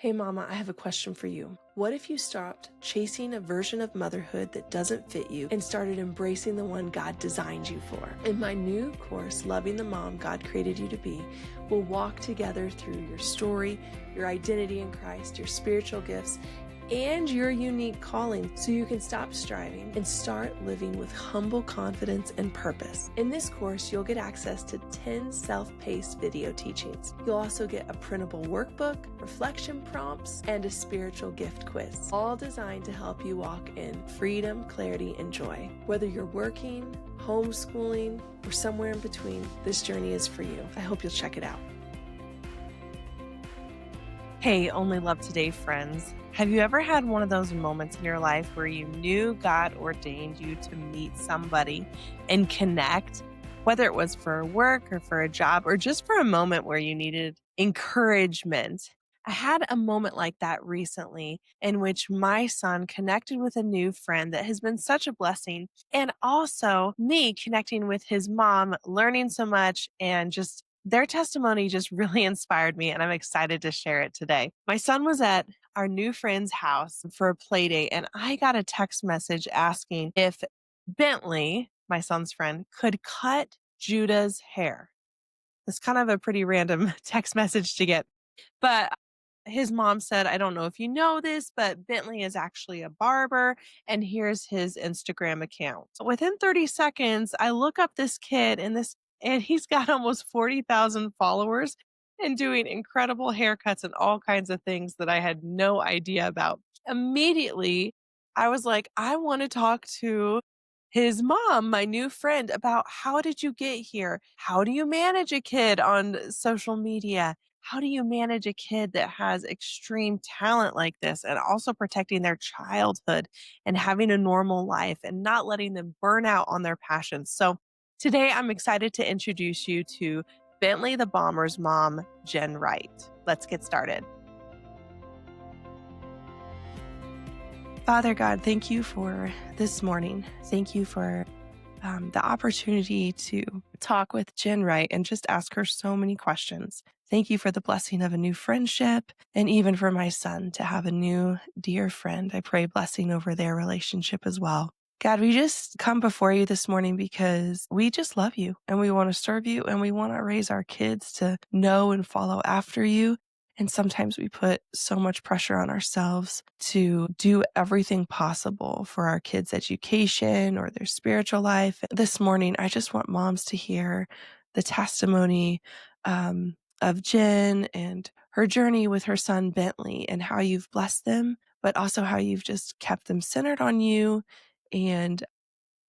Hey mama, I have a question for you. What if you stopped chasing a version of motherhood that doesn't fit you and started embracing the one God designed you for? In my new course, Loving the Mom God Created You to Be, we'll walk together through your story, your identity in Christ, your spiritual gifts, and your unique calling so you can stop striving and start living with humble confidence and purpose. In this course, you'll get access to 10 self-paced video teachings. You'll also get a printable workbook, reflection prompts, and a spiritual gift quiz, all designed to help you walk in freedom, clarity, and joy. Whether you're working, homeschooling, or somewhere in between, this journey is for you. I hope you'll check it out. Hey, Only Love Today friends. Have you ever had one of those moments in your life where you knew God ordained you to meet somebody and connect, whether it was for work or for a job or just for a moment where you needed encouragement? I had a moment like that recently in which my son connected with a new friend that has been such a blessing, and also me connecting with his mom, learning so much, and just their testimony just really inspired me, and I'm excited to share it today. My son was at our new friend's house for a play date, and I got a text message asking if Bentley, my son's friend, could cut Judah's hair. It's kind of a pretty random text message to get. But his mom said, I don't know if you know this, but Bentley is actually a barber, and here's his Instagram account. Within 30 seconds, I look up this kid and he's got almost 40,000 followers and doing incredible haircuts and all kinds of things that I had no idea about. Immediately, I was like, I want to talk to his mom, my new friend, about how did you get here? How do you manage a kid on social media? How do you manage a kid that has extreme talent like this and also protecting their childhood and having a normal life and not letting them burn out on their passions? So today I'm excited to introduce you to Bentley the Bomber's mom, Jenn Wright. Let's get started. Father God, thank you for this morning. Thank you for the opportunity to talk with Jenn Wright and just ask her so many questions. Thank you for the blessing of a new friendship and even for my son to have a new dear friend. I pray blessing over their relationship as well. God, we just come before you this morning because we just love you and we want to serve you and we want to raise our kids to know and follow after you. And sometimes we put so much pressure on ourselves to do everything possible for our kids' education or their spiritual life. This morning, I just want moms to hear the testimony of Jenn and her journey with her son, Bentley, and how you've blessed them, but also how you've just kept them centered on you and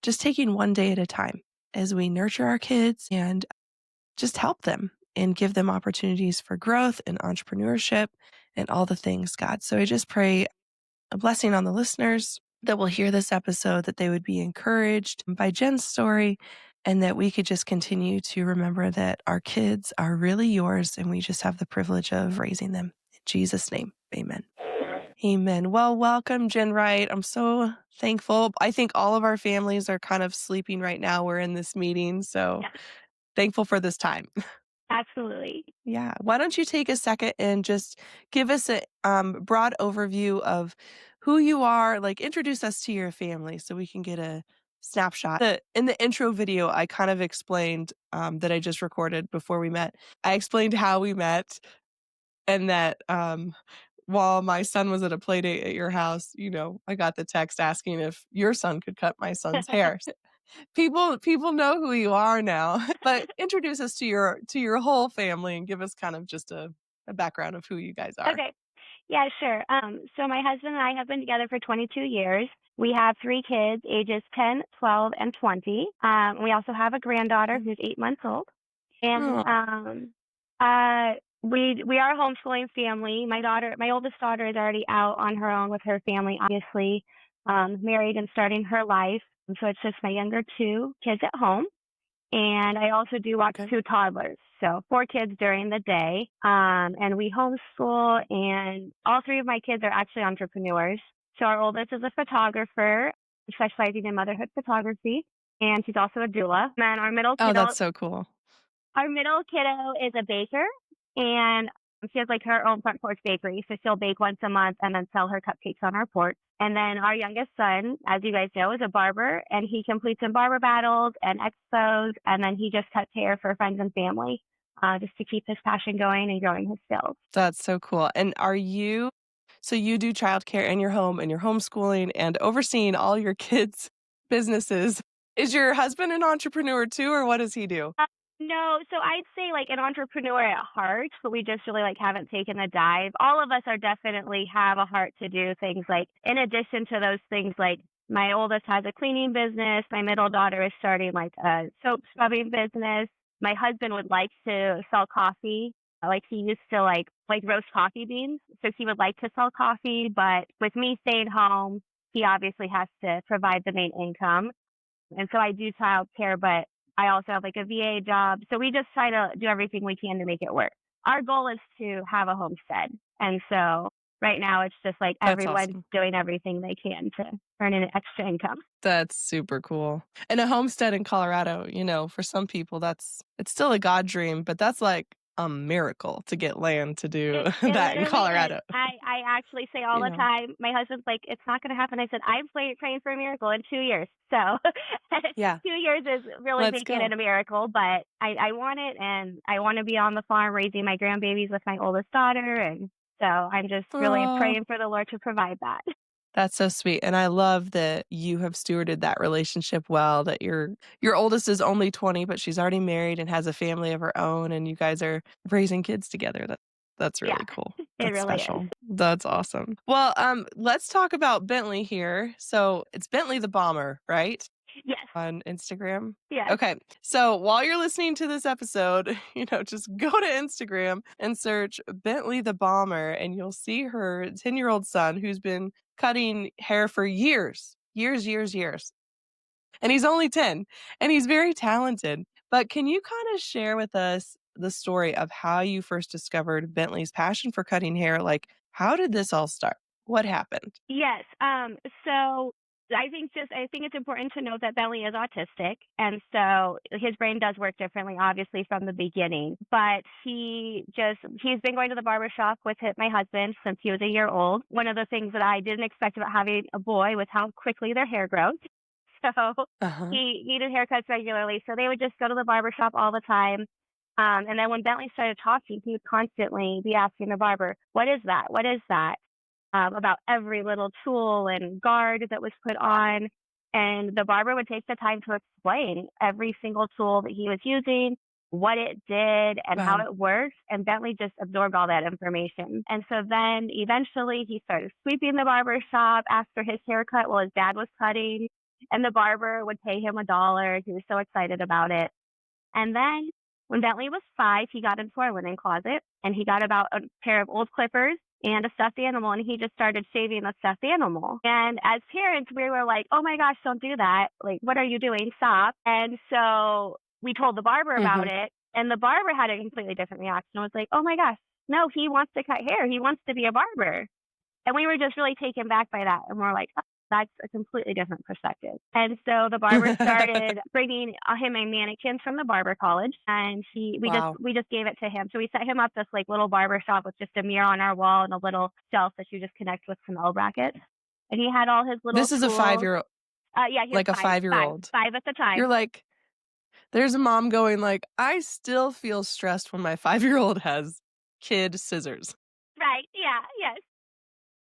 just taking one day at a time as we nurture our kids and just help them and give them opportunities for growth and entrepreneurship and all the things, God. So I just pray a blessing on the listeners that will hear this episode, that they would be encouraged by Jenn's story, and that we could just continue to remember that our kids are really yours and we just have the privilege of raising them. In Jesus' name, amen. Amen. Well, welcome, Jenn Wright. I'm so thankful. I think all of our families are kind of sleeping right now. We're in this meeting, so thankful for this time. Absolutely. Yeah. Why don't you take a second and just give us a broad overview of who you are, like introduce us to your family so we can get a snapshot. In the intro video, I kind of explained that I just recorded before we met. I explained how we met and that while my son was at a play date at your house, I got the text asking if your son could cut my son's hair. People know who you are now, but introduce us to your whole family and give us kind of just a background of who you guys are. Okay. Yeah, sure. So my husband and I have been together for 22 years. We have 3 kids, ages 10, 12, and 20. We also have a granddaughter who's 8 months old. And we are a homeschooling family. My oldest daughter is already out on her own with her family, obviously, married and starting her life. And so it's just my younger 2 kids at home. And I also do watch 2 toddlers, so 4 kids during the day. And we homeschool, and all 3 of my kids are actually entrepreneurs. So our oldest is a photographer, specializing in motherhood photography, and she's also a doula. And our middle kiddo, Oh, that's so cool. our middle kiddo is a baker, and She has like her own front porch bakery, so she'll bake once a month and then sell her cupcakes on our porch. And then our youngest son, as you guys know, is a barber, and he completes in barber battles and expos, and then he just cuts hair for friends and family, just to keep his passion going and growing his skills. That's so cool. And so you do childcare in your home and you're homeschooling and overseeing all your kids' businesses. Is your husband an entrepreneur too, or what does he do? No, so I'd say like an entrepreneur at heart, but we just really like haven't taken a dive. All of us are definitely have a heart to do things like, in addition to those things, like my oldest has a cleaning business. My middle daughter is starting like a soap scrubbing business. My husband would like to sell coffee. Like he used to like roast coffee beans. So he would like to sell coffee, but with me staying home, he obviously has to provide the main income. And so I do childcare, but I also have like a VA job. So we just try to do everything we can to make it work. Our goal is to have a homestead. And so right now it's just like That's everyone's awesome. doing everything they can to earn an extra income. That's super cool. And a homestead in Colorado, for some people, it's still a God dream, but that's like a miracle to get land to do It that in literally Colorado. is. I actually say all the time, my husband's like, it's not going to happen. I said, I'm praying for a miracle in 2 years. So Yeah. 2 years is really Let's making go. it a miracle, but I want it, and I want to be on the farm raising my grandbabies with my oldest daughter. And so I'm just really Oh, praying for the Lord to provide that. that's so sweet. And I love that you have stewarded that relationship well, that your oldest is only 20, but she's already married and has a family of her own, and you guys are raising kids together. That's Yeah, really cool. it That's really special. is. That's awesome. Well, let's talk about Bentley here. So it's Bentley the Bomber, right? Yes. On Instagram? Yes. Okay. So while you're listening to this episode, just go to Instagram and search Bentley the Bomber, and you'll see her 10-year-old son who's been cutting hair for years. And he's only 10, and he's very talented. But can you kind of share with us the story of how you first discovered Bentley's passion for cutting hair? Like, how did this all start? What happened? Yes. So I think it's important to note that Bentley is autistic, and so his brain does work differently, obviously, from the beginning. But he's been going to the barber shop with my husband since he was a year old. One of the things that I didn't expect about having a boy was how quickly their hair grows. So Uh-huh. he needed haircuts regularly, so they would just go to the barber shop all the time. And then when Bentley started talking, he would constantly be asking the barber, "What is that? What is that?" About every little tool and guard that was put on. And the barber would take the time to explain every single tool that he was using, what it did, and how Wow. it works. And Bentley just absorbed all that information. And so then eventually he started sweeping the barber shop after his haircut while his dad was cutting. And the barber would pay him $1. He was so excited about it. And then when Bentley was 5, he got into our linen closet, and he got about a pair of old clippers and a stuffed animal, and he just started shaving the stuffed animal. And as parents, we were like, oh my gosh, don't do that. Like, what are you doing? Stop. And so we told the barber about it, and the barber had a completely different reaction. It was like, oh my gosh, no, he wants to cut hair. He wants to be a barber. And we were just really taken back by that. And we're like, oh, that's a completely different perspective. And so the barber started bringing him a mannequin from the barber college, and Wow. we just gave it to him. So we set him up this like little barber shop with just a mirror on our wall and a little shelf that you just connect with some L brackets. And he had all his little This is a tools. 5-year-old, Yeah, he was like a 5-year-old. five at the time. You're like, there's a mom going like, I still feel stressed when my 5-year-old has kid scissors. Right. Yeah. Yes.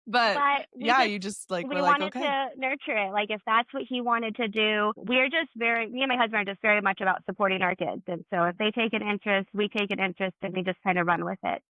But we yeah, you just like, we we're like, wanted okay. to nurture it. Like if that's what he wanted to do, me and my husband are just very much about supporting our kids. And so if they take an interest, we take an interest, and we just kind of run with it.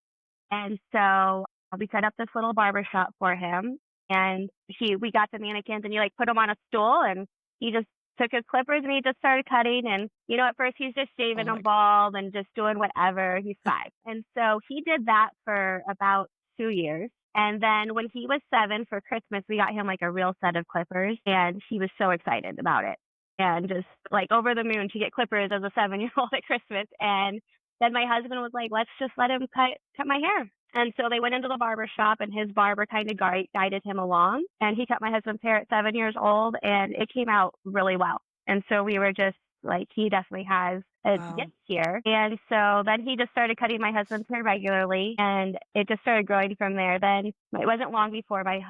And so we set up this little barber shop for him, and we got the mannequins, and you like put him on a stool, and he just took his clippers and he just started cutting. And at first he's just shaving them bald and just doing whatever. He's 5. And so he did that for about 2 years. And then when he was 7 for Christmas, we got him like a real set of clippers, and he was so excited about it and just like over the moon to get clippers as a 7-year-old at Christmas. And then my husband was like, let's just let him cut my hair. And so they went into the barber shop, and his barber kind of guided him along, and he cut my husband's hair at 7 years old, and it came out really well. And so we were just like, he definitely has Wow. this year. And so then he just started cutting my husband's hair regularly, and it just started growing from there. Then it wasn't long before my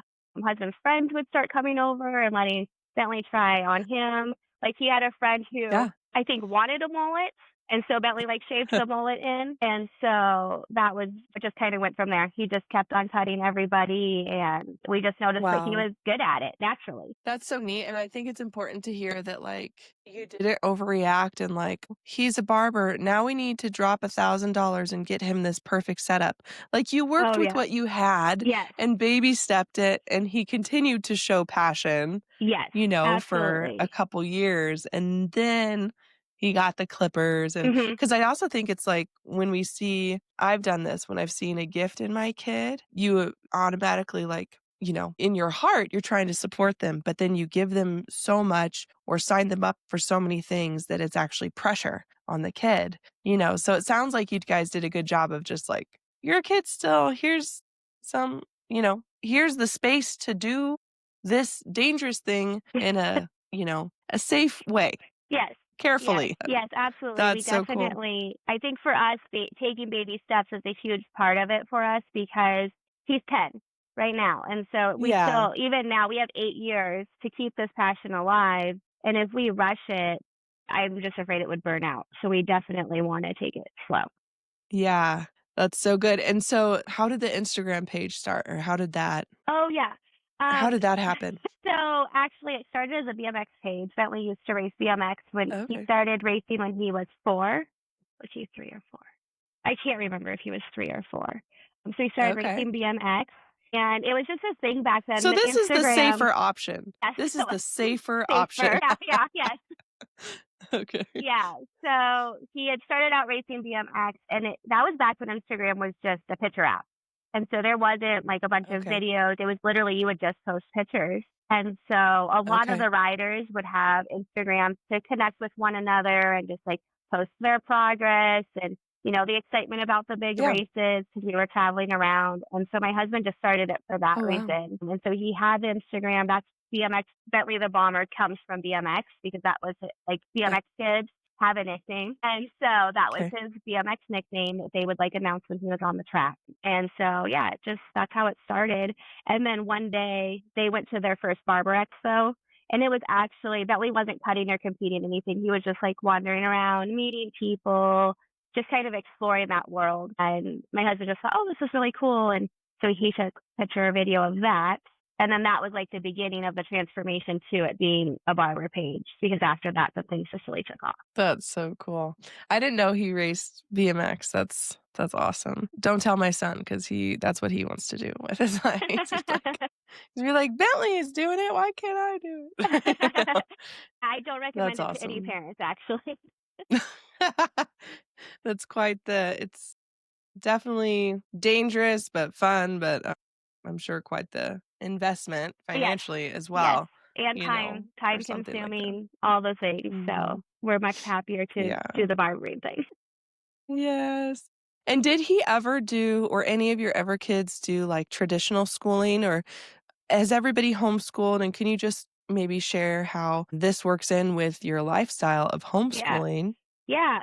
husband's friends would start coming over and letting Bentley try on him. Like, he had a friend who Yeah. I think wanted a mullet, and so Bentley like shaved the mullet in. And so that was, it just kind of went from there. He just kept on cutting everybody, and we just noticed that he Wow. was good at it naturally. That's so neat. And I think it's important to hear that, like, you didn't overreact and, like, he's a barber. Now we need to drop $1,000 and get him this perfect setup. Like, you worked Oh, with yeah. what you had Yes. and baby stepped it, and he continued to show passion, Yes. for Absolutely. a couple years. And then he got the clippers. And Mhm. because I also think it's like when we see, I've done this when I've seen a gift in my kid, you automatically, like, in your heart, you're trying to support them, but then you give them so much or sign them up for so many things that it's actually pressure on the kid, So it sounds like you guys did a good job of just like, you're a kid still. Here's some, here's the space to do this dangerous thing in a safe way, Yes. Yes. carefully. Yes, absolutely. We That's so cool. definitely, I think for us, taking baby steps is a huge part of it for us, because he's 10 right now. And so we Yeah. still, even now, we have 8 years to keep this passion alive. And if we rush it, I'm just afraid it would burn out. So we definitely want to take it slow. Yeah. That's so good. And so how did the Instagram page start, or how did that Oh, yeah. how did that happen? So actually, it started as a BMX page. Bentley used to race BMX when he Okay. started racing when he was 4. Was he 3 or 4? I can't remember if he was 3 or 4. So he started Okay. racing BMX, and it was just a thing back then. So The this is the Instagram, safer option. yes, This is the safer safer. option. Yes. Okay. Yeah. So he had started out racing BMX, and that was back when Instagram was just a picture app. And so there wasn't like a bunch of Okay. videos. It was literally, you would just post pictures. And so a lot of Okay. the riders would have Instagrams to connect with one another and just like post their progress and, the excitement about the big Yeah. races, because we were traveling around. And so my husband just started it for that Oh, wow. reason. And so he had Instagram. That's BMX. Bentley the Barber comes from BMX, because that was like BMX kids have a nickname. And so that was Okay. his BMX nickname that they would like announce when he was on the track. And so, yeah, that's how it started. And then one day they went to their first Barber Expo. And it was actually, Bentley wasn't cutting or competing anything. He was just like wandering around, meeting people, just kind of exploring that world. And my husband just thought, oh, this is really cool. And so he took a picture or video of that. And then that was like the beginning of the transformation to it being a barber page, because after that, the things just really took off. That's so cool. I didn't know he raced BMX. That's awesome. Don't tell my son, because that's what he wants to do with his life. He's like, Bentley is doing it. Why can't I do it? I don't recommend That's it to any awesome. parents, actually. That's it's definitely dangerous, but fun, but I'm sure quite the investment Yes. financially as Yes. well, And time for something like that. consuming, all those things. So Mhm. we're much happier to Yeah. do the barbering thing. Yes. And did he ever do, or any of your ever kids do, like, traditional schooling, or has everybody homeschooled? And can you just maybe share how this works in with your lifestyle of Yeah. homeschooling, Yeah.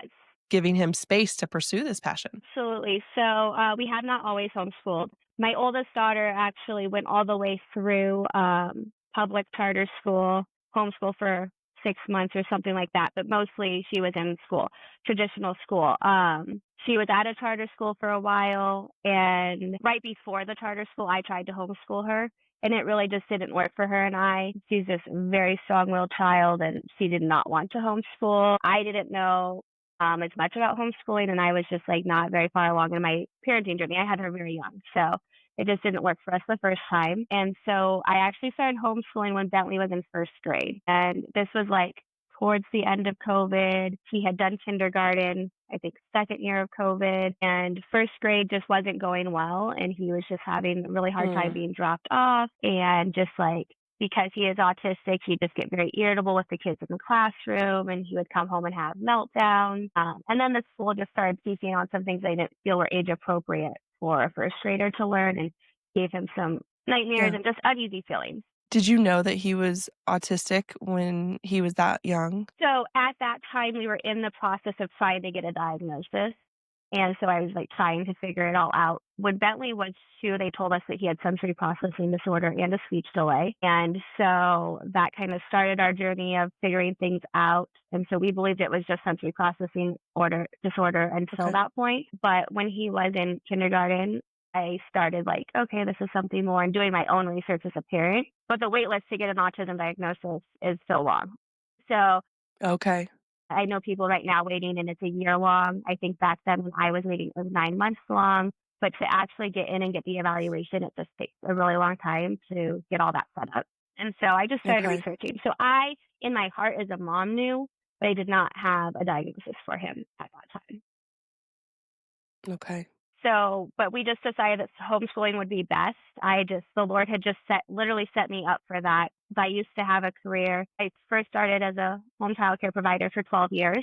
giving him space to pursue this passion? Absolutely. So we have not always homeschooled. My oldest daughter actually went all the way through public charter school, homeschool for 6 months or something like that, but mostly she was in school, traditional school. She was at a charter school for a while, and right before the charter school, I tried to homeschool her, and it really just didn't work for her and I. She's just a very strong-willed child, and she did not want to homeschool. I didn't know as much about homeschooling, and I was just like not very far along in my parenting journey. I had her very young, so it just didn't work for us the first time. And so I actually started homeschooling when Bentley was in first grade, and this was like towards the end of COVID. He had done kindergarten, I think second year of COVID, and first grade just wasn't going well, and he was just having a really hard time being dropped off, and just like, because he is autistic, he'd just get very irritable with the kids in the classroom, and he would come home and have meltdowns. And then the school just started teaching on some things they didn't feel were age appropriate for a first grader to learn, and gave him some nightmares and just uneasy feelings. Did you know that he was autistic when he was that young? So at that time, we were in the process of trying to get a diagnosis. And so I was like trying to figure it all out. When Bentley was 2, they told us that he had sensory processing disorder and a speech delay. And so that kind of started our journey of figuring things out. And so we believed it was just sensory processing disorder until Okay. that point. But when he was in kindergarten, I started like, okay, this is something more, and doing my own research as a parent. But the wait list to get an autism diagnosis is so long. So Okay. I know people right now waiting and it's a year long. I think back then when I was waiting, it was 9 months long. But to actually get in and get the evaluation, it just takes a really long time to get all that set up. And so I just started Okay. researching. So I, in my heart as a mom, knew, but I did not have a diagnosis for him at that time. Okay. So, but we just decided that homeschooling would be best. The Lord had just literally set me up for that. I used to have a career. I first started as a home child care provider for 12 years.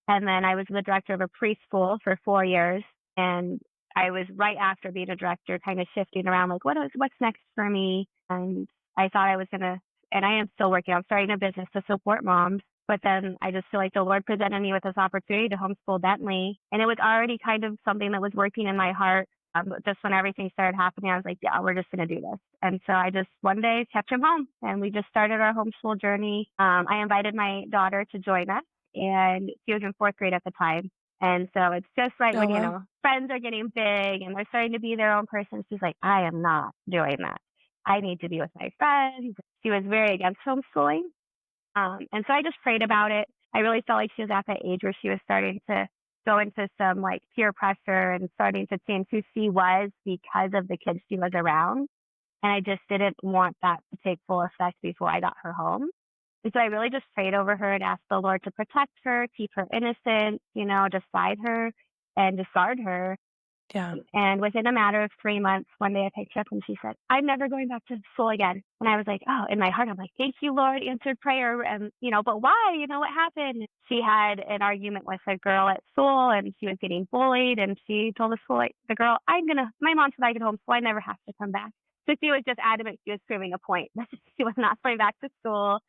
And then I was the director of a preschool for 4 years. And I was right after being a director, kind of shifting around, like, what's next for me? And I thought I was going to, and I am still working on starting a business to support moms. But then I just feel like the Lord presented me with this opportunity to homeschool Bentley. And it was already kind of something that was working in my heart. Just when everything started happening, I was like, yeah, we're just going to do this. And so I just one day kept him home and we just started our homeschool journey. I invited my daughter to join us, and she was in 4th grade at the time. And so it's just like Oh, when, wow. friends are getting big and they're starting to be their own person. She's like, I am not doing that. I need to be with my friends. She was very against homeschooling. And so I just prayed about it. I really felt like she was at that age where she was starting to go into some like peer pressure and starting to change who she was because of the kids she was around. And I just didn't want that to take full effect before I got her home. And so I really just prayed over her and asked the Lord to protect her, keep her innocent, just guide her and just guard her. Yeah. And within a matter of 3 months, one day I picked her up and she said, I'm never going back to school again. And I was like, oh, in my heart, I'm like, thank you, Lord, answered prayer. And, but why? What happened? She had an argument with a girl at school and she was getting bullied. And she told the girl, my mom said I could homeschool. I never have to come back. So she was just adamant. She was proving a point. She was not going back to school.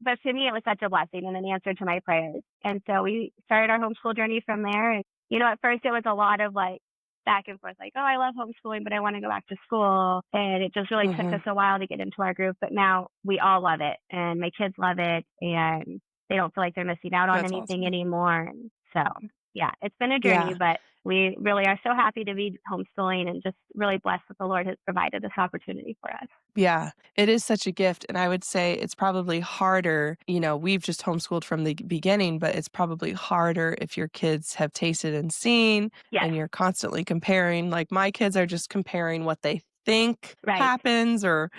But to me, it was such a blessing and an answer to my prayers. And so we started our homeschool journey from there. And, at first it was a lot of like, back and forth, like, oh, I love homeschooling, but I want to go back to school. And it just really took us a while to get into our group. But now we all love it. And my kids love it. And they don't feel like they're missing out on That's anything awesome. anymore. And so, yeah, it's been a journey, Yeah. but we really are so happy to be homeschooling and just really blessed that the Lord has provided this opportunity for us. Yeah, it is such a gift. And I would say it's probably harder. We've just homeschooled from the beginning, but it's probably harder if your kids have tasted and seen Yes, and you're constantly comparing. Like my kids are just comparing what they think right. happens or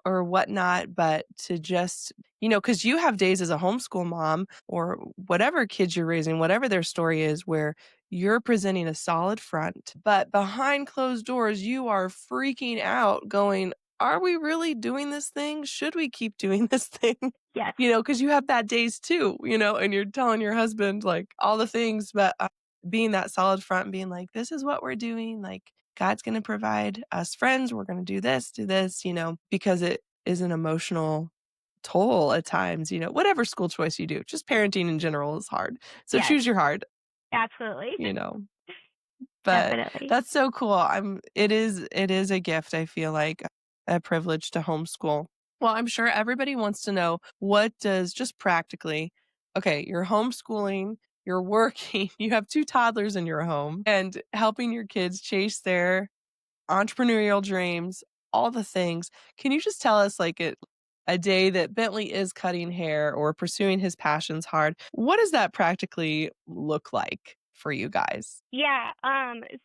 whatnot. But to just, because you have days as a homeschool mom or whatever kids you're raising, whatever their story is, where you're presenting a solid front, but behind closed doors, you are freaking out going, are we really doing this thing? Should we keep doing this thing? Yes, Because you have bad days too, and you're telling your husband like all the things, but being that solid front and being like, this is what we're doing. Like God's going to provide us friends. We're going to do this, because it is an emotional toll at times, whatever school choice you do, just parenting in general is hard. So yes, choose your hard, absolutely. you know. But Definitely. that's so cool. It is a gift, I feel like, a privilege to homeschool. Well, I'm sure everybody wants to know, what does just practically, okay, you're homeschooling, you're working, you have 2 toddlers in your home and helping your kids chase their entrepreneurial dreams, all the things. Can you just tell us like a day that Bentley is cutting hair or pursuing his passions hard? What does that practically look like for you guys? Yeah.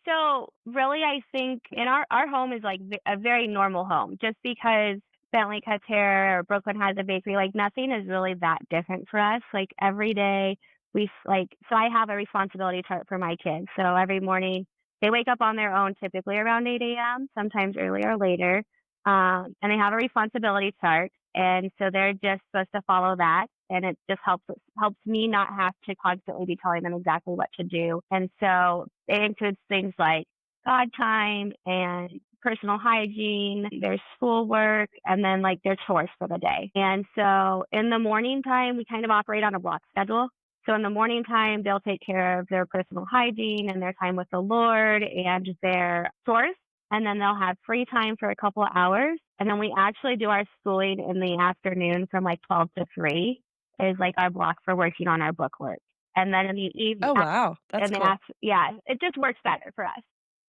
So really, I think in our home is like a very normal home, just because Bentley cuts hair or Brooklyn has a bakery. Like nothing is really that different for us. Like every day so I have a responsibility chart for my kids. So every morning they wake up on their own, typically around 8 a.m., sometimes earlier or later. And they have a responsibility chart. And so they're just supposed to follow that. And it just helps me not have to constantly be telling them exactly what to do. And so it includes things like God time and personal hygiene, there's schoolwork, and then like their chores for the day. And so in the morning time, we kind of operate on a block schedule. So in the morning time, they'll take care of their personal hygiene and their time with the Lord and their chores. And then they'll have free time for a couple of hours. And then we actually do our schooling in the afternoon from like 12 to 3 is like our block for working on our book work. And then in the evening, Oh, wow. That's cool. yeah, it just works better for us.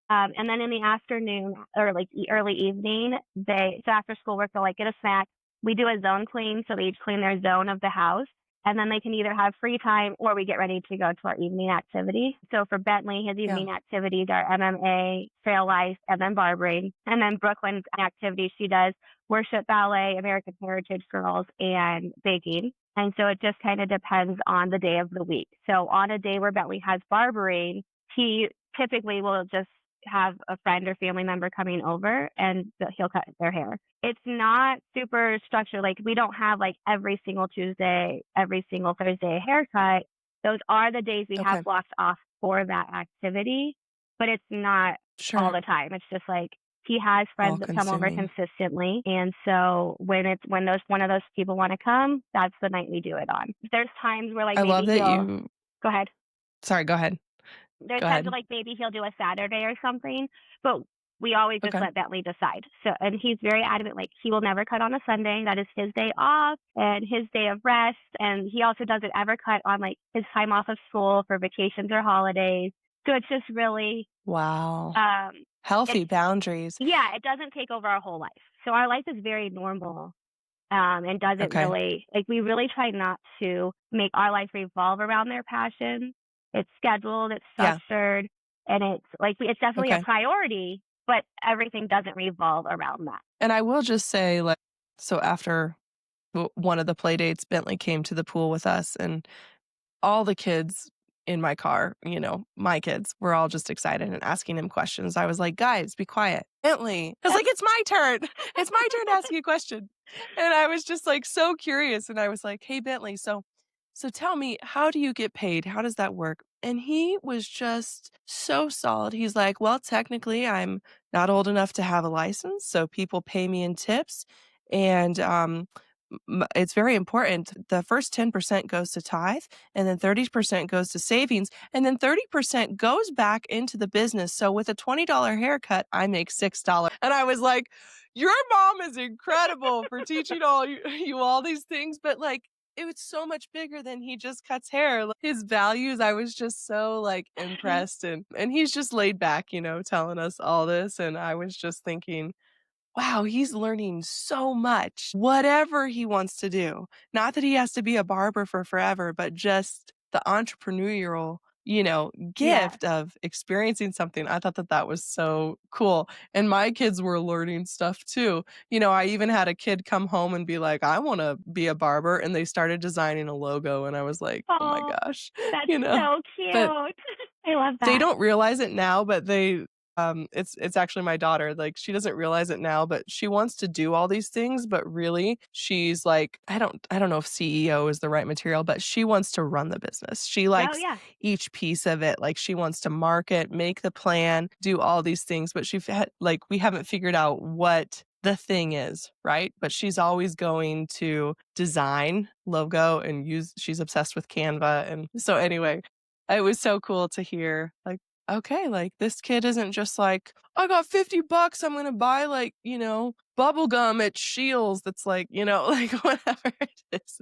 And then in the afternoon or like early evening, so after school work, they'll like get a snack. We do a zone clean. So they each clean their zone of the house. And then they can either have free time or we get ready to go to our evening activity. So for Bentley, his evening activities are MMA, trail life, and then barbering. And then Brooklyn's activities, she does worship ballet, American Heritage Girls, and baking. And so it just kind of depends on the day of the week. So on a day where Bentley has barbering, he typically will just have a friend or family member coming over and he'll cut their hair. It's not super structured. Like we don't have like every single Tuesday, every single Thursday a haircut. Those are the days we have blocked off for that activity, but it's not all the time. It's just like he has friends that come over consistently. And so when one of those people want to come, that's the night we do it on. There's times where like I maybe love that you go ahead. Sorry, go ahead. There's times where like maybe he'll do a Saturday or something, but we always just let Bentley decide. So, and he's very adamant, like he will never cut on a Sunday. That is his day off and his day of rest. And he also doesn't ever cut on like his time off of school for vacations or holidays. So it's just really healthy boundaries. Yeah, it doesn't take over our whole life. So our life is very normal. And doesn't really, like we really try not to make our life revolve around their passions. It's scheduled, it's structured, and it's like it's definitely a priority, but everything doesn't revolve around that. And I will just say, like, so after one of the play dates, Bentley came to the pool with us, and all the kids in my car, my kids, were all just excited and asking him questions. I was like, guys, be quiet. Bentley. I was like, it's my turn. It's my turn to ask you a question. And I was just like so curious. And I was like, hey, Bentley, so tell me, how do you get paid? How does that work? And he was just so solid. He's like, well, technically, I'm not old enough to have a license, so people pay me in tips. And it's very important. The first 10% goes to tithe, and then 30% goes to savings, and then 30% goes back into the business. So with a $20 haircut, I make $6. And I was like, your mom is incredible for teaching you all these things. But like, it was so much bigger than he just cuts hair. His values, I was just so like impressed. And he's just laid back, telling us all this. And I was just thinking, wow, he's learning so much, whatever he wants to do. Not that he has to be a barber for forever, but just the entrepreneurial, gift of experiencing something. I thought that was so cool. And my kids were learning stuff too. I even had a kid come home and be like, I want to be a barber. And they started designing a logo. And I was like, oh my gosh. That's so cute. I love that. They don't realize it now, but it's actually my daughter. Like, she doesn't realize it now, but she wants to do all these things. But really, she's like, I don't know if CEO is the right material, but she wants to run the business. She likes each piece of it. Like, she wants to market, make the plan, do all these things. But we haven't figured out what the thing is, right? But she's always going to design logo and she's obsessed with Canva. And so anyway, it was so cool to hear, like, okay, like this kid isn't just like, I got $50, I'm going to buy like, bubble gum at Shields. That's like, like whatever it is.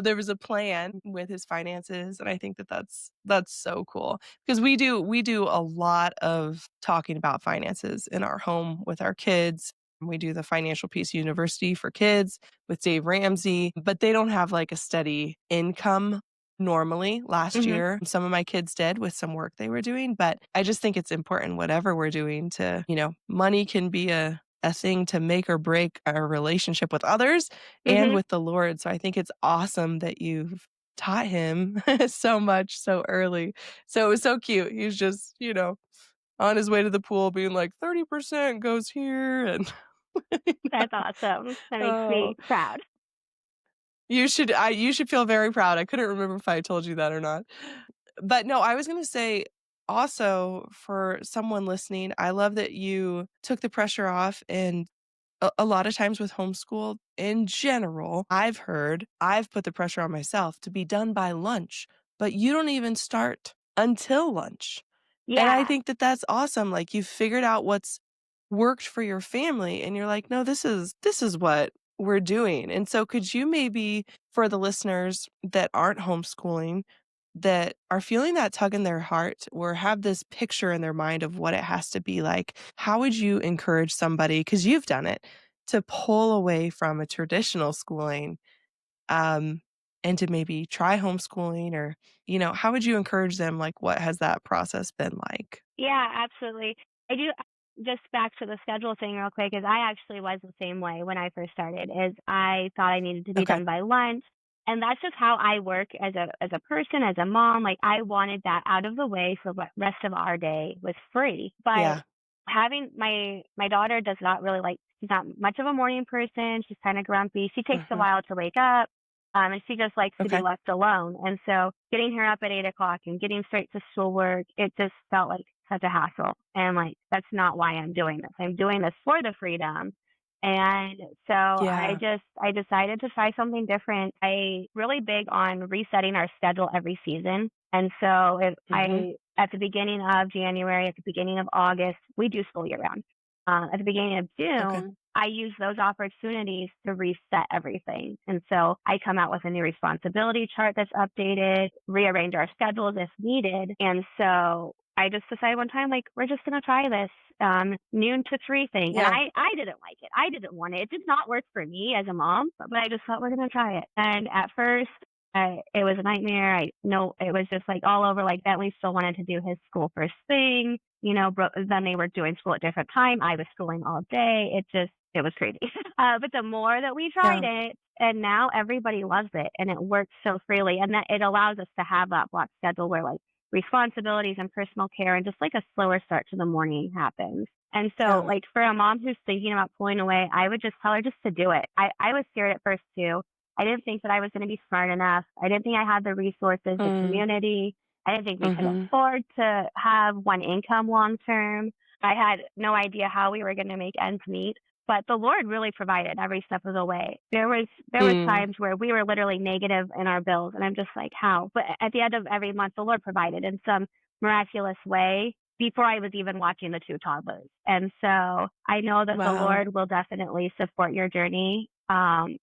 There was a plan with his finances. And I think that's so cool because we do a lot of talking about finances in our home with our kids. We do the Financial Peace University for kids with Dave Ramsey, but they don't have like a steady income normally. Last year, some of my kids did with some work they were doing, but I just think it's important, whatever we're doing, to, money can be a thing to make or break our relationship with others and with the Lord. So I think it's awesome that you've taught him so much so early. So it was so cute. He was just, on his way to the pool being like 30% goes here. And that's awesome. That makes me proud. You should feel very proud. I couldn't remember if I told you that or not. But no, I was going to say also for someone listening, I love that you took the pressure off. And a lot of times with homeschool in general, I've put the pressure on myself to be done by lunch, but you don't even start until lunch. And I Yeah. think that that's awesome. Like you've figured out what's worked for your family and you're like, no, this is what we're doing. And so could you maybe for the listeners that aren't homeschooling, that are feeling that tug in their heart or have this picture in their mind of what it has to be like, how would you encourage somebody, because you've done it, to pull away from a traditional schooling um, and to maybe try homeschooling or, how would you encourage them? Like, what has that process been like? Yeah, absolutely. I do just back to the schedule thing real quick is I actually was the same way when I first started is I thought I needed to be Okay. done by lunch. And that's just how I work as a person, as a mom. Like I wanted that out of the way so the rest of our day was free. But Yeah. having my daughter does not really like she's not much of a morning person. She's kind of grumpy. She takes a Hmm. while to wake up. And she just likes to be Okay. left alone. And so getting her up at 8 o'clock and getting straight to schoolwork, it just felt like such a hassle. And like, that's not why I'm doing this. I'm doing this for the freedom. And so Yeah. I decided to try something different. I really big on resetting our schedule every season. And so if Hmm. at the beginning of January, at the beginning of August, we do school year round. At the beginning of Okay. June, I use those opportunities to reset everything. And so I come out with a new responsibility chart that's updated, rearrange our schedules if needed. And so I just decided one time, like, we're just going to try this noon to 3 thing. And Yeah. I didn't like it. I didn't want it. It did not work for me as a mom, but I just thought we're going to try it. And at first, it was a nightmare. I know it was just like all over. Like Bentley still wanted to do his school first thing, then they were doing school at different time. I was schooling all day. It was crazy. But the more that we tried Yeah. it, and now everybody loves it and it works so freely. And that it allows us to have that block schedule where like responsibilities and personal care and just like a slower start to the morning happens. And so, Yeah. like, for a mom who's thinking about pulling away, I would just tell her just to do it. I was scared at first too. I didn't think that I was going to be smart enough. I didn't think I had the resources, the Mm. community. I didn't think we could Hmm. afford to have one income long term. I had no idea how we were going to make ends meet, but the Lord really provided every step of the way. There was Mm. times where we were literally negative in our bills, and I'm just like, how? But at the end of every month, the Lord provided in some miraculous way before I was even watching the two toddlers. And so I know that the Wow. Lord will definitely support your journey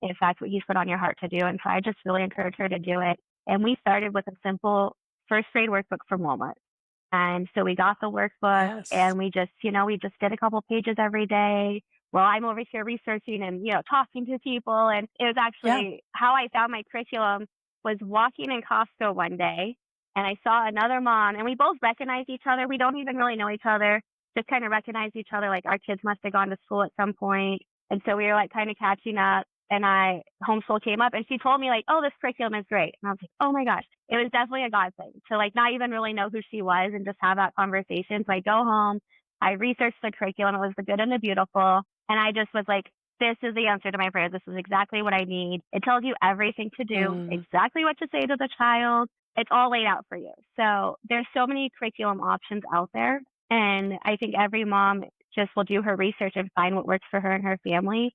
if that's what He's put on your heart to do. And so I just really encourage her to do it. And we started with a simple first grade workbook from Walmart. And so we got the workbook Yes. and we just did a couple pages every day. Well, I'm over here researching and, talking to people. And it was Yeah. actually how I found my curriculum was walking in Costco one day and I saw another mom and we both recognized each other. We don't even really know each other, just kind of recognized each other. Like our kids must have gone to school at some point. And so we were like kind of catching up and homeschool came up and she told me like, oh, this curriculum is great. And I was like, oh my gosh, it was definitely a God thing to like not even really know who she was and just have that conversation. So I go home, I researched the curriculum. It was the good and the beautiful. And I just was like, this is the answer to my prayers. This is exactly what I need. It tells you everything to do, Mm. exactly what to say to the child. It's all laid out for you. So there's so many curriculum options out there. And I think every mom just will do her research and find what works for her and her family.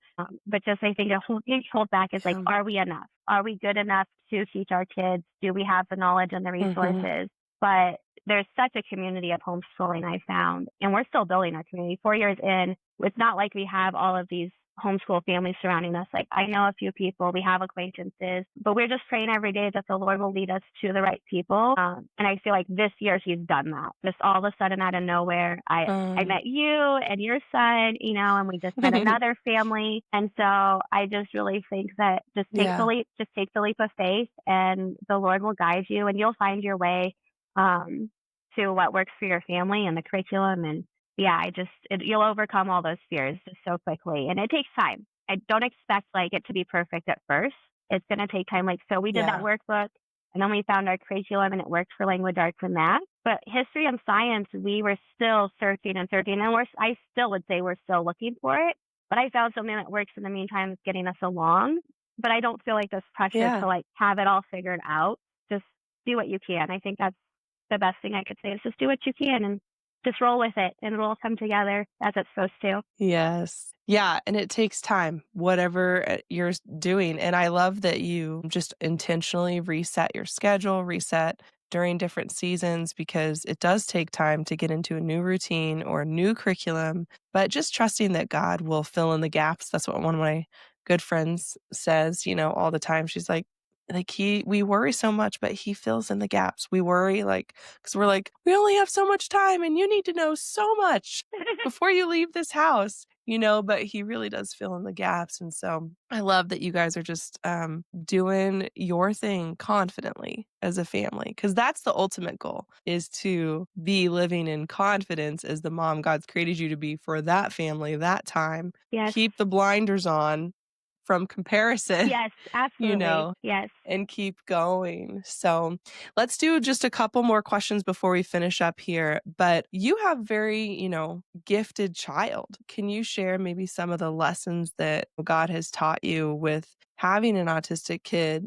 But just I think a whole thing hold back is like, Yeah. are we enough? Are we good enough to teach our kids? Do we have the knowledge and the Hmm. resources? But there's such a community of homeschooling I found, and we're still building our community. 4 years in, it's not like we have all of these homeschool families surrounding us. Like I know a few people, we have acquaintances, but we're just praying every day that the Lord will lead us to the right people. And I feel like this year He's done that. Just all of a sudden out of nowhere, I met you and your son, and we just met another family. And so I just really think that Yeah. just take the leap of faith and the Lord will guide you and you'll find your way um, to what works for your family and the curriculum. And yeah, you'll overcome all those fears just so quickly. And it takes time. I don't expect like it to be perfect at first. It's going to take time. Like, so we did that Yeah. workbook and then we found our curriculum and it worked for language arts and math. But history and science, we were still searching and searching. And I still would say we're still looking for it. But I found something that works in the meantime that's getting us along. But I don't feel like this pressure Yeah. to like have it all figured out. Just do what you can. I think the best thing I could say is just do what you can and just roll with it, and it'll come together as it's supposed to. Yes. Yeah, and it takes time, whatever you're doing. And I love that you just intentionally reset your schedule, reset during different seasons, because it does take time to get into a new routine or a new curriculum, but just trusting that God will fill in the gaps. That's what one of my good friends says, all the time. She's like we worry so much, but he fills in the gaps. We worry because we're like, we only have so much time and you need to know so much before you leave this house, but he really does fill in the gaps. And so I love that you guys are just doing your thing confidently as a family, because that's the ultimate goal, is to be living in confidence as the mom God's created you to be for that family, that time. Yes. Keep the blinders on from comparison. Yes, absolutely. Yes. And keep going. So let's do just a couple more questions before we finish up here. But you have very, gifted child. Can you share maybe some of the lessons that God has taught you with having an autistic kid,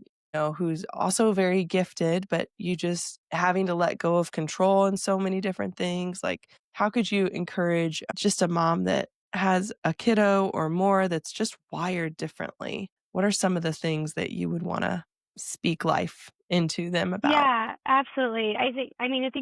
who's also very gifted, but you just having to let go of control in so many different things? Like, how could you encourage just a mom that has a kiddo or more that's just wired differently? What are some of the things that you would want to speak life into them about? Yeah, absolutely. I think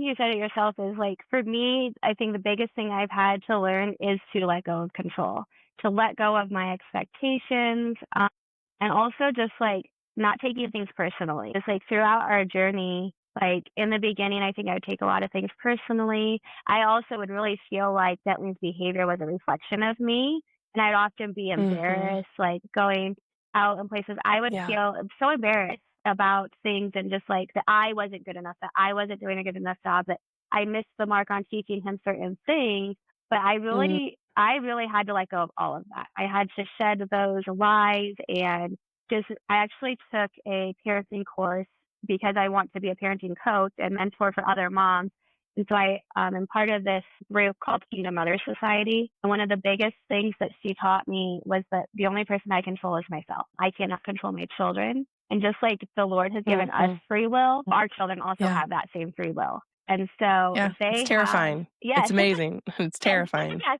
you said it yourself, is like, for me, I think the biggest thing I've had to learn is to let go of control, to let go of my expectations, and also just like not taking things personally. It's like throughout our journey, like in the beginning, I think I would take a lot of things personally. I also would really feel like Bentley's behavior was a reflection of me. And I'd often be embarrassed, like going out in places. I would Yeah. feel so embarrassed about things, and just like that I wasn't good enough, that I wasn't doing a good enough job, that I missed the mark on teaching him certain things. But Mm, I really had to let go of all of that. I had to shed those lies, and I actually took a parenting course because I want to be a parenting coach and mentor for other moms. And so I am part of this group called Kingdom Mother Society. And one of the biggest things that she taught me was that the only person I control is myself. I cannot control my children. And just like the Lord has given us free will, our children also yeah. have that same free will. And so Yeah. It's they have, terrifying. yes, It's amazing. It's yes, terrifying. yes.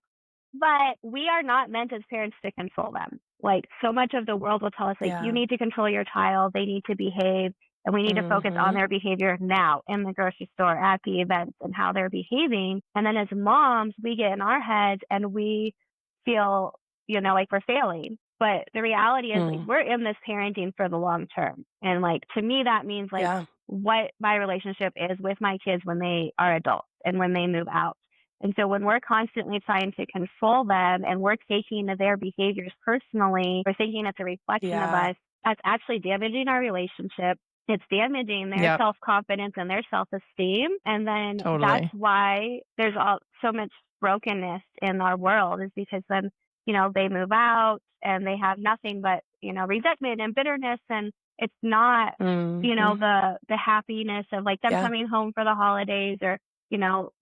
But we are not meant as parents to control them. Like, so much of the world will tell us, like, you Yeah. need to control your child, they need to behave, and we need to focus on Mm-hmm. their behavior now in the grocery store, at the events, and how they're behaving. And then as moms, we get in our heads and we feel, like we're failing. But the reality is, like, Mm. we're in this parenting for the long term. And like, to me, that means like Yeah. what my relationship is with my kids when they are adults and when they move out. And so when we're constantly trying to control them and we're taking their behaviors personally, we're thinking it's a reflection of Yeah. us, that's actually damaging our relationship. It's damaging their Yep. self-confidence and their self-esteem. And then that's Totally. why there's so much brokenness in our world, is because then, they move out and they have nothing but, resentment and bitterness. And it's not, Mm-hmm. the happiness of like them Yeah. coming home for the holidays, or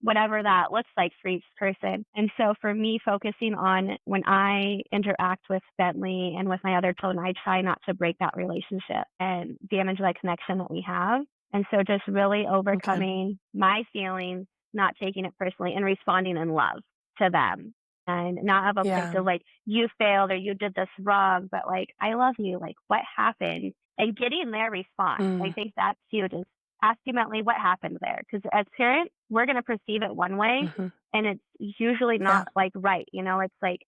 whatever that looks like for each person. And so for me, focusing on when I interact with Bentley and with my other children, I try not to break that relationship and damage that connection that we have. And so just really Okay. overcoming my feelings, not taking it personally, and responding in love to them. And not of a place Yeah. of like, you failed or you did this wrong, but like, I love you. Like, what happened? And getting their response. I Mm. think that's huge, is asking Bentley what happened there. Because as parents, we're going to perceive it one way, Mm-hmm. and it's usually Yeah. not like right. It's like,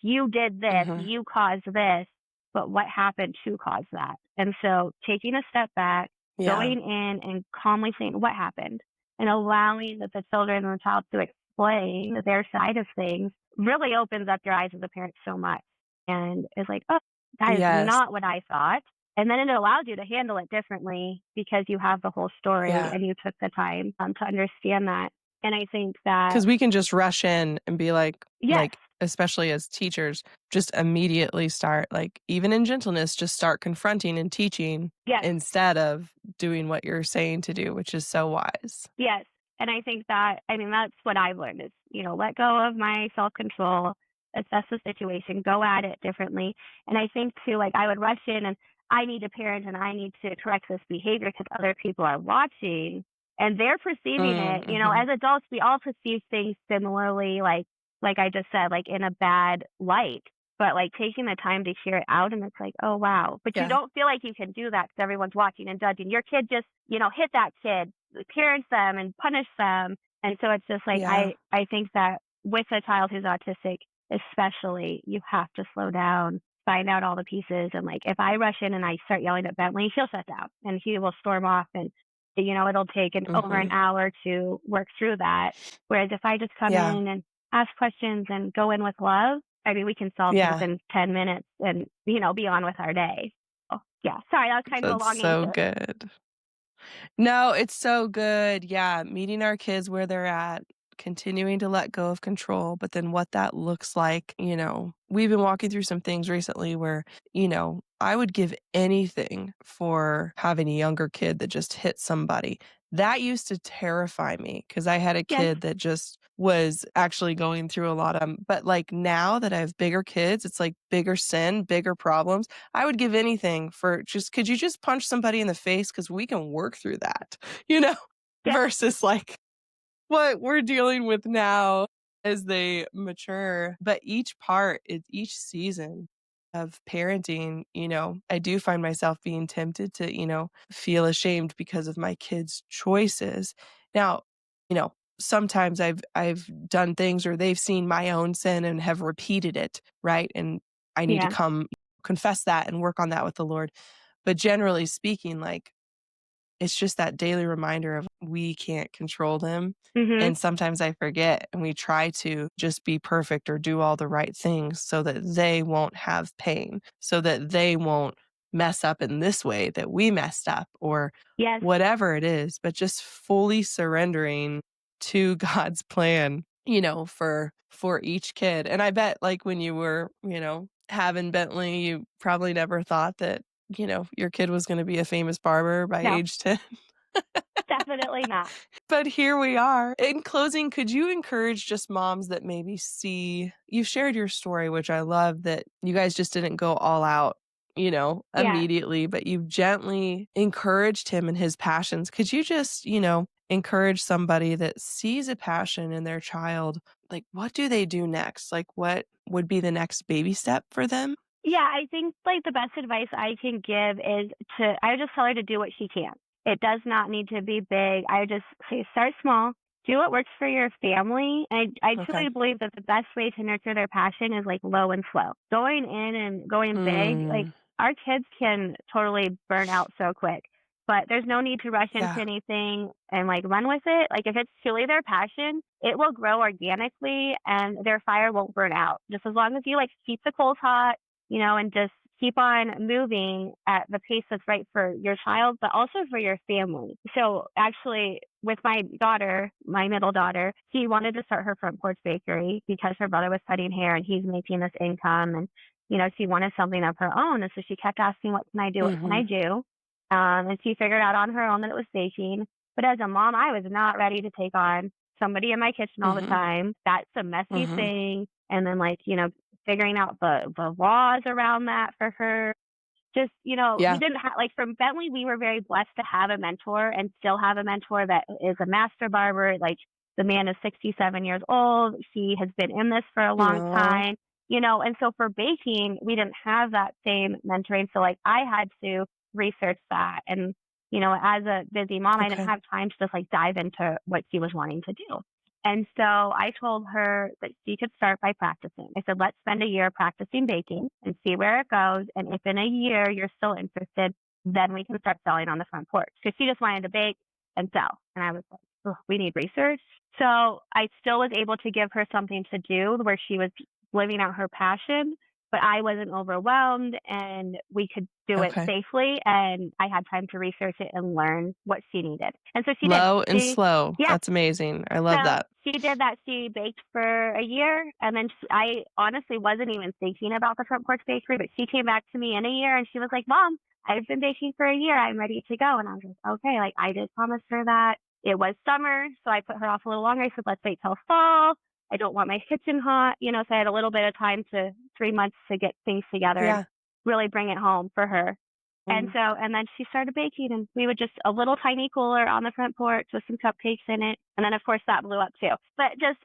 you did this, Mm-hmm. you caused this, but what happened to cause that? And so taking a step back, Yeah. going in and calmly saying what happened, and allowing the children and the child to explain their side of things really opens up your eyes as a parent so much. And it's like, oh, that is Yes. not what I thought. And then it allows you to handle it differently because you have the whole story Yeah. and you took the time to understand that. And I think that, Because we can just rush in and be yes, especially as teachers, just immediately start, even in gentleness, just start confronting and teaching yes, instead of doing what you're saying to do, which is so wise. yes. And I think that, that's what I've learned is, let go of my self-control, assess the situation, go at it differently. And I think too, like, I would rush in and I need to parent and I need to correct this behavior because other people are watching. and they're perceiving it, as adults, we all perceive things similarly, like I just said, like in a bad light, but like taking the time to hear it out, and it's like, oh, wow. But you Yeah. don't feel like you can do that because everyone's watching and judging. Your kid just, hit that kid, parents them and punish them. And so it's just like, Yeah. I think that with a child who's autistic, especially, you have to slow down, find out all the pieces. And like, if I rush in and I start yelling at Bentley, he'll shut down and he will storm off, and it'll take over an hour to work through that. Whereas if I just come Yeah. in and ask questions and go in with love, I mean, we can solve things Yeah. in 10 minutes and, be on with our day. Oh, yeah. Sorry, that was kind of a That's long so answer. good. No, it's so good. Yeah, meeting our kids where they're at, continuing to let go of control, but then what that looks like, we've been walking through some things recently where, I would give anything for having a younger kid that just hit somebody. That used to terrify me because I had a Yes. kid that just was actually going through a lot of, but like now that I have bigger kids, it's like bigger sin, bigger problems. I would give anything for just, could you just punch somebody in the face? Because we can work through that, Yeah. versus like what we're dealing with now as they mature. But each season of parenting, I do find myself being tempted to, feel ashamed because of my kids' choices. Now, sometimes I've done things or they've seen my own sin and have repeated it, right? And I need to Yeah. come confess that and work on that with the Lord. But generally speaking, like, it's just that daily reminder of we can't control them. Mm-hmm. And sometimes I forget and we try to just be perfect or do all the right things so that they won't have pain, so that they won't mess up in this way that we messed up or Yes. whatever it is, but just fully surrendering to God's plan, for each kid. And I bet like when you were, having Bentley, you probably never thought that your kid was going to be a famous barber by No, age 10. definitely not. But here we are. In closing, could you encourage just moms that maybe you've shared your story, which I love that you guys just didn't go all out, Yeah. immediately, but you gently encouraged him in his passions. Could you just, encourage somebody that sees a passion in their child? Like, what do they do next? Like, what would be the next baby step for them? Yeah, I think like the best advice I can give is I just tell her to do what she can. It does not need to be big. I just say start small, do what works for your family. And I Okay. truly believe that the best way to nurture their passion is like low and slow. Going in and going big, like our kids can totally burn out so quick. But there's no need to rush into Yeah. anything and like run with it. Like if it's truly their passion, it will grow organically and their fire won't burn out. Just as long as you like keep the coals hot, and just keep on moving at the pace that's right for your child, but also for your family. So actually, with my daughter, my middle daughter, she wanted to start her front porch bakery because her brother was cutting hair and he's making this income. And, she wanted something of her own. And so she kept asking, what can I do? What can I do? And she figured out on her own that it was baking. But as a mom, I was not ready to take on somebody in my kitchen all the time. That's a messy thing. And then figuring out the laws around that for her. Just, we didn't have, like from Bentley, we were very blessed to have a mentor and still have a mentor that is a master barber. Like the man is 67 years old. He has been in this for a long time, and so for baking, we didn't have that same mentoring. So like I had to research that. And, as a busy mom, I didn't have time to just like dive into what she was wanting to do. And so I told her that she could start by practicing. I said, let's spend a year practicing baking and see where it goes. And if in a year you're still interested, then we can start selling on the front porch. Because she just wanted to bake and sell. And I was like, oh, we need research. So I still was able to give her something to do where she was living out her passion, but I wasn't overwhelmed and we could do it safely. And I had time to research it and learn what she needed. And so she did. Low and slow. Yeah. That's amazing. I love that. She did that. She baked for a year. And then I honestly wasn't even thinking about the front porch bakery, but she came back to me in a year and she was like, Mom, I've been baking for a year. I'm ready to go. And I was like, okay, like I did promise her that. It was summer, so I put her off a little longer. I said, let's wait till fall. I don't want my kitchen hot, so I had a little bit of time 3 months to get things together and really bring it home for her. And then she started baking, and we would just a little tiny cooler on the front porch with some cupcakes in it. And then of course that blew up too. But just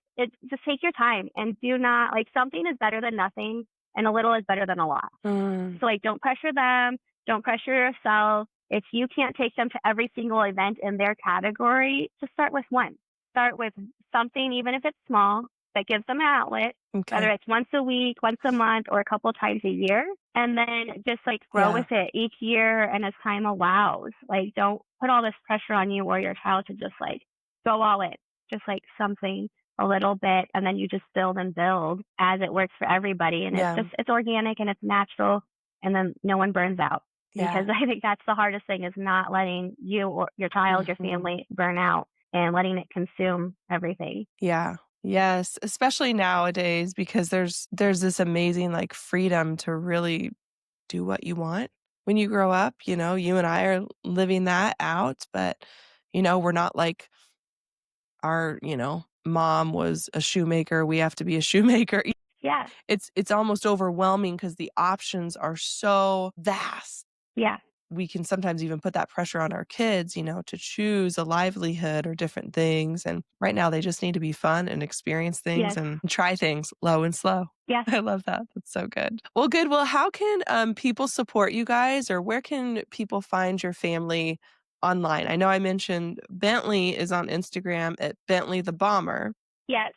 take your time, and do not, like, something is better than nothing, and a little is better than a lot. So like, don't pressure them. Don't pressure yourself. If you can't take them to every single event in their category, just start with one. Start with something, even if it's small, that gives them an outlet, whether it's once a week, once a month, or a couple times a year. And then just like grow with it each year and as time allows. Like, don't put all this pressure on you or your child to just like go all in. Just like something a little bit, and then you just build and build as it works for everybody. And it's organic and it's natural, and then no one burns out. Because I think that's the hardest thing, is not letting you or your child, your family burn out, and letting it consume everything. Yeah. Yes. Especially nowadays, because there's this amazing like freedom to really do what you want when you grow up. You know, you and I are living that out, but we're not like our, mom was a shoemaker. We have to be a shoemaker. Yeah. It's almost overwhelming because the options are so vast. Yeah. We can sometimes even put that pressure on our kids, to choose a livelihood or different things. And right now they just need to be fun and experience things and try things low and slow. Yeah. I love that. That's so good. Well, good. Well, how can people support you guys, or where can people find your family online? I know I mentioned Bentley is on Instagram at Bentley the Barber. Yes.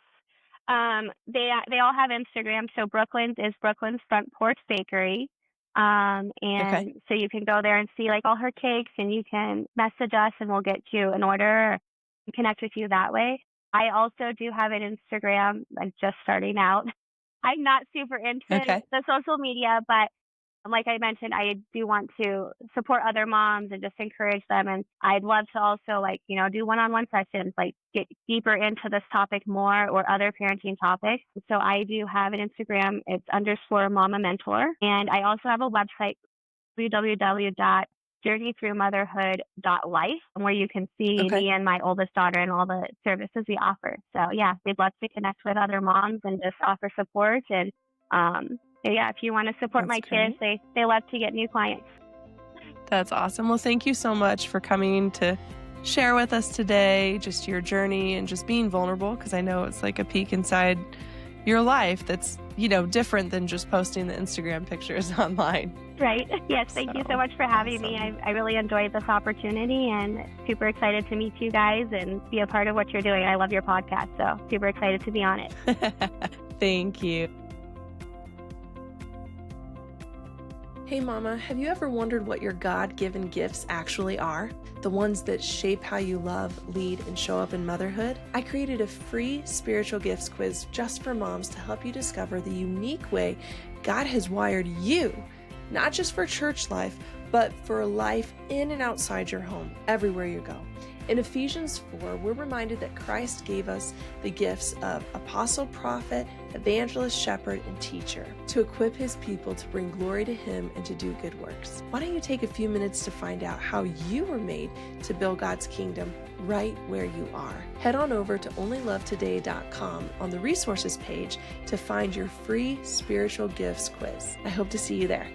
They all have Instagram. So Brooklyn's is Brooklyn's Front Porch Bakery. So you can go there and see like all her cakes, and you can message us and we'll get you an order and connect with you that way. I also do have an Instagram. I'm just starting out. I'm not super into the social media, but like I mentioned, I do want to support other moms and just encourage them. And I'd love to also do one-on-one sessions, like get deeper into this topic more, or other parenting topics. So I do have an Instagram. It's _mama-mentor. And I also have a website, www.journeythroughmotherhood.life, where you can see me and my oldest daughter and all the services we offer. So yeah, we'd love to connect with other moms and just offer support. And if you want to support my kids, they love to get new clients. That's awesome. Well, thank you so much for coming to share with us today, just your journey and just being vulnerable, because I know it's like a peek inside your life that's, different than just posting the Instagram pictures online. Right. Yes. Thank you so much for having me. I really enjoyed this opportunity, and super excited to meet you guys and be a part of what you're doing. I love your podcast, so super excited to be on it. Thank you. Hey mama, have you ever wondered what your God-given gifts actually are? The ones that shape how you love, lead, and show up in motherhood? I created a free spiritual gifts quiz just for moms to help you discover the unique way God has wired you, not just for church life, but for life in and outside your home, everywhere you go. In Ephesians 4, we're reminded that Christ gave us the gifts of apostle, prophet, evangelist, shepherd, and teacher to equip his people to bring glory to him and to do good works. Why don't you take a few minutes to find out how you were made to build God's kingdom right where you are? Head on over to onlylovetoday.com on the resources page to find your free spiritual gifts quiz. I hope to see you there.